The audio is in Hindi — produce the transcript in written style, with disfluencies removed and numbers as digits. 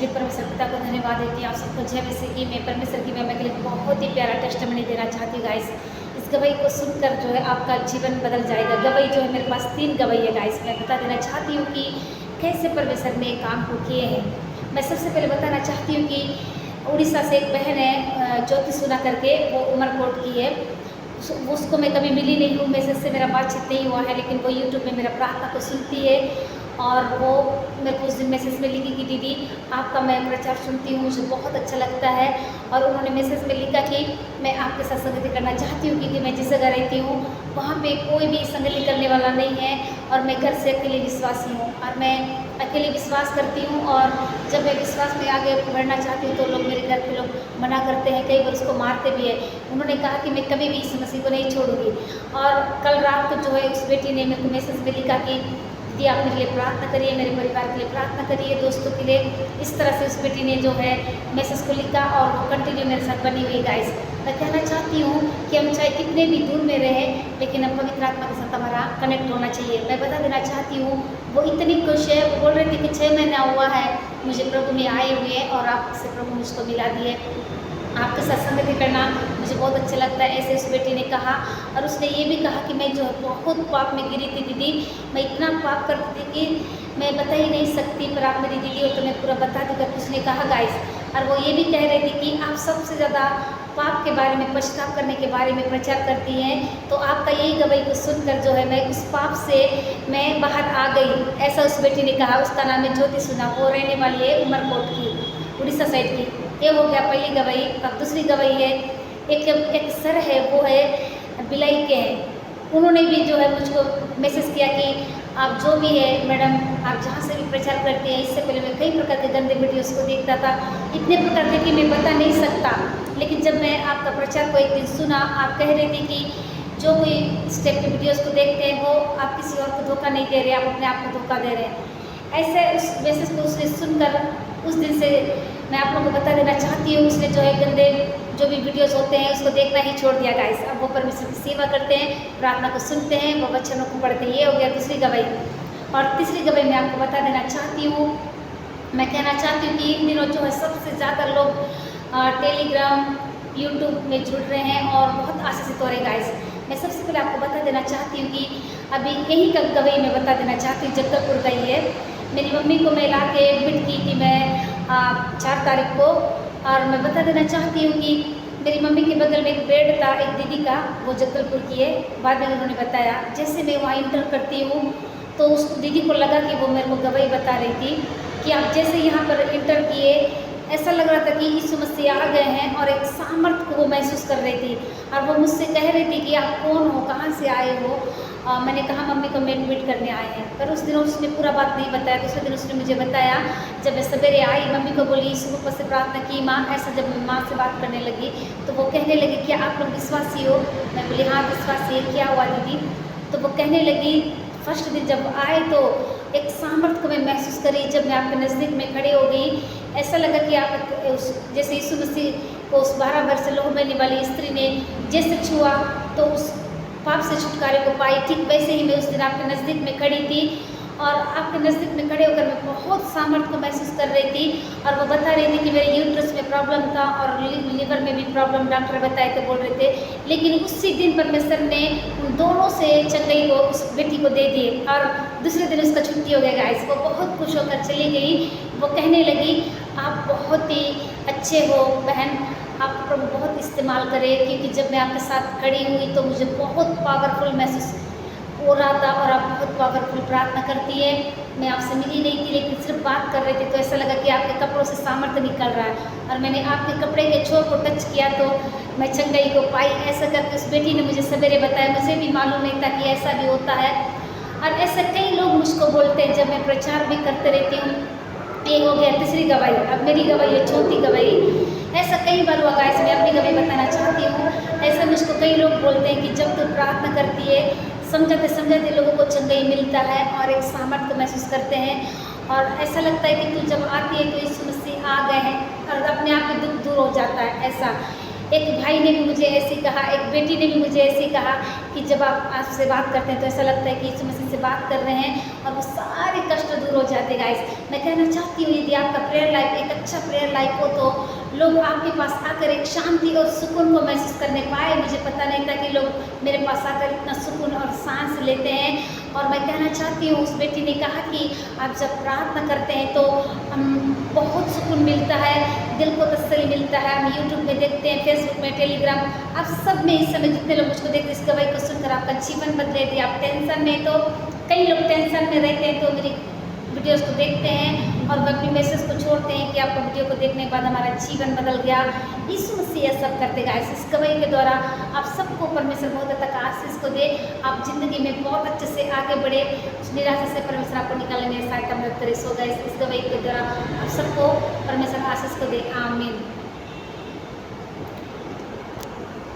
भी परमेश्वर पिता को धन्यवाद देती हूँ। आप सबको जय मसीह की। मैं परमेश्वर की महिमा के लिए बहुत ही प्यारा टेस्टिमनी देना चाहती हूँ गाइस। इस गवाही को सुनकर जो है आपका जीवन बदल जाएगा। गवाही जो है मेरे पास 3 गवाही है गाइस। मैं बता देना चाहती हूँ कि कैसे परमेश्वर ने काम को किए हैं। मैं सबसे पहले बताना चाहती हूँ कि उड़ीसा से एक बहन है ज्योति सुना करके, वो उमरकोट की है। उसको मैं कभी मिली नहीं हूँ, मैसेज से मेरा बातचीत नहीं हुआ है, लेकिन वो यूट्यूब में मेरा प्रार्थना को सुनती है और वो मेरे को उस दिन मैसेज में लिखी कि दीदी आपका मैं प्रचार सुनती हूँ, मुझे बहुत अच्छा लगता है। और उन्होंने मैसेज में लिखा कि मैं आपके साथ संगति करना चाहती हूँ, क्योंकि मैं जिस जगह रहती हूँ वहाँ पे कोई भी संगति करने वाला नहीं है और मैं घर से अकेले विश्वासी हूँ और मैं अकेले विश्वास करती हूँ। और जब मैं विश्वास में आगे बढ़ना चाहती हूँ तो लोग, मेरे घर के लोग मना करते हैं, कई बार उसको मारते भी है। उन्होंने कहा कि मैं कभी भी इस मसीह को नहीं छोड़ूंगी। और कल रात को जो है उस बेटी ने मेरे को मैसेज में लिखा कि दीदी आप मेरे लिए प्रार्थना करिए, मेरे परिवार के लिए प्रार्थना करिए, दोस्तों के लिए। इस तरह से उस बेटी ने जो है मैसेज को लिखा और वो कंटिन्यू मेरे साथ बनी हुई गाइस। मैं कहना चाहती हूँ कि हम चाहे कितने भी दूर में रहें, लेकिन हम पवित्र आत्मा के साथ हमारा कनेक्ट होना चाहिए। मैं बता देना चाहती हूँ वो इतनी खुश है, वो बोल रही थी कि 6 महीना हुआ है मुझे प्रभु में आए हुए और आपसे प्रभु मुझको मिला दिए, आपके साथ संगति करना मुझे बहुत अच्छा लगता है, ऐसे उस बेटी ने कहा। और उसने ये भी कहा कि मैं जो है बहुत पाप में गिरी थी दीदी, मैं इतना पाप करती थी कि मैं बता ही नहीं सकती, पर आप मेरी दीदी हो तो मैं पूरा बता दूँगा, उसने कहा गाइस। और वो ये भी कह रही थी कि आप सबसे ज़्यादा पाप के बारे में, पश्चाताप करने के बारे में प्रचार करती हैं, तो आपका यही गवाही को सुनकर जो है मैं उस पाप से मैं बाहर आ गई, ऐसा उस बेटी ने कहा। उसका नाम है ज्योति सुना, वो रहने वाली है उमरकोट की, उड़ीसा साइड की। ये हो गया पहली गवाही। अब दूसरी गवाही है, एक सर है, वो है बिलाई के हैं। उन्होंने भी जो है मुझको मैसेज किया कि आप जो भी है मैडम, आप जहाँ से भी प्रचार करते हैं, इससे पहले मैं कई प्रकार के गंदे वीडियोस को देखता था, इतने प्रकार के कि मैं बता नहीं सकता। लेकिन जब मैं आपका प्रचार को एक दिन सुना, आप कह रहे थे कि जो कोई स्टेप के वीडियोस को देखते हैं वो आप किसी और को धोखा नहीं दे रहे, आप अपने आप को धोखा दे रहे हैं। ऐसे उस मैसेज को उसने सुनकर उस दिन से मैं आप लोगों को बता देना चाहती हूँ, उसने जो है गंदे जो भी वीडियोस होते हैं उसको देखना ही छोड़ दिया गाइस। अब वो परमेश्वर की सेवा करते हैं, प्रार्थना को सुनते हैं, वो वचनों को पढ़ते हैं। ये हो गया दूसरी गवाही। और तीसरी गवाही मैं आपको बता देना चाहती हूँ, मैं कहना चाहती हूँ कि इन दिनों जो है सबसे ज़्यादा लोग टेलीग्राम, यूट्यूब में जुड़ रहे हैं और बहुत आशीषित हो रहे हैं गाइस। मैं सबसे पहले आपको बता देना चाहती हूँ कि अभी यहीं का गवाही मैं बता देना चाहती हूँ, जगदलपुर का ही है। मेरी मम्मी को मैं ला के एडमिट की थी मैं 4 तारीख को। और मैं बता देना चाहती हूँ कि मेरी मम्मी के बगल में एक बेड था एक दीदी का, वो जगदलपुर की है। बाद में उन्होंने बताया, जैसे मैं वहाँ इंटर करती हूँ तो उस दीदी को लगा कि वो मेरे को गवाही बता रही थी कि आप जैसे यहाँ पर इंटर किए, ऐसा लग रहा था कि यीशु मसीह आ गए हैं और एक सामर्थ को वो महसूस कर रही थी। और वो मुझसे कह रही थी कि आप कौन हो, कहाँ से आए हो। मैंने कहा मम्मी को मैं एडमिट करने आए हैं, पर उस दिन उसने पूरा बात नहीं बताया। दूसरे दिन उसने मुझे बताया, जब मैं सवेरे आई मम्मी को बोली यीशु के ऊपर से प्रार्थना की माँ, ऐसा जब मैं माँ से बात करने लगी तो वो कहने लगी क्या आप लोग विश्वासी हो। मैं बोली हाँ विश्वासी है, क्या हुआ दीदी। तो वो कहने लगी फर्स्ट दिन जब आए तो एक सामर्थ को मैं महसूस करी, जब मैं आपके नज़दीक में खड़ी हो गई, ऐसा लगा कि आप जैसे यीशु मसीह को उस 12 वर्ष से लहू बहने वाली स्त्री ने जैसे छुआ तो उस पाप से छुटकारे को पाई, ठीक वैसे ही मैं उस दिन आपके नज़दीक में खड़ी थी। और आपके नज़दीक में खड़े होकर मैं बहुत सामर्थ को महसूस कर रही थी। और वो बता रही थी कि मेरे यूट्रस में प्रॉब्लम था और लीवर में भी प्रॉब्लम, डॉक्टर बताए थे, बोल रहे थे। लेकिन उसी दिन परमेश्वर ने उन दोनों से चंगाई को उस बेटी को दे दिए और दूसरे दिन उसका छुट्टी हो गया गाइस। वो बहुत खुश होकर चली गई। वो कहने लगी आप बहुत ही अच्छे हो बहन, आप प्रभु बहुत इस्तेमाल करें, क्योंकि जब मैं आपके साथ खड़ी हुई तो मुझे बहुत पावरफुल महसूस हो रहा था और आप बहुत पावरफुल प्रार्थना करती है। मैं आपसे मिली नहीं थी लेकिन सिर्फ बात कर रहे थे तो ऐसा लगा कि आपके कपड़ों से सामर्थ्य निकल रहा है। और मैंने आपके कपड़े के छोर को टच किया तो मैं चंगाई को पाई। ऐसा करके उस बेटी ने मुझे सवेरे बताया, मुझे भी मालूम नहीं था कि ऐसा भी होता है। और ऐसे कई लोग मुझको बोलते हैं जब मैं प्रचार भी करते रहती हूँ। ये हो गया तीसरी गवाही। अब मेरी गवाही है चौथी गवाही। ऐसा कई बार हुआ गाइस, मैं अपनी गवाही बताना चाहती हूँ। ऐसा मुझको कई लोग बोलते हैं कि जब तू प्रार्थना करती है समझाते समझाते लोगों को चंगाई मिलता है और एक सामर्थ्य को महसूस करते हैं और ऐसा लगता है कि तू जब आती है तो यीशु मसीह आ गए हैं और अपने आप में दुख दूर हो जाता है। ऐसा एक भाई ने भी मुझे ऐसे कहा, एक बेटी ने भी मुझे ऐसे कहा कि जब आप आपसे बात करते हैं तो ऐसा लगता है कि यीशु मसीह से बात कर रहे हैं और वो सारे कष्ट दूर हो जाते हैं। गाइस मैं कहना चाहती हूँ यदि आपका प्रेयर लाइफ एक अच्छा प्रेयर लाइफ हो तो लोग आपके पास आकर एक शांति और सुकून को महसूस करने पाए। मुझे पता नहीं था कि लोग मेरे पास आकर इतना सुकून और सांस लेते हैं। और मैं कहना चाहती हूँ, उस बेटी ने कहा कि आप जब प्रार्थना करते हैं तो बहुत सुकून मिलता है, दिल को तसल्ली मिलता है। हम यूट्यूब में देखते हैं, फेसबुक में, टेलीग्राम, आप सब में इस समय जितने लोग मुझको देखते हैं, इस गवाही को सुनकर आपका जीवन बदले। यदि आप टेंशन में, तो कई लोग टेंशन में रहते हैं तो मेरी वीडियोस को देखते हैं और अपनी मैसेज को छोड़ते हैं कि आपका वीडियो को देखने के बाद हमारा जीवन बदल गया। यीशु मसीह ये सब करते गाइस। इस गवाही के द्वारा आप सबको परमेश्वर बहुत हद तक आशीष को दे, आप ज़िंदगी में बहुत अच्छे से आगे बढ़े, उस निराशा से परमेश्वर आपको निकालने में सहायता मदद करे। सो गाइस, इस गवाही के द्वारा आप सबको परमेश्वर आशीष को दे। आमीन।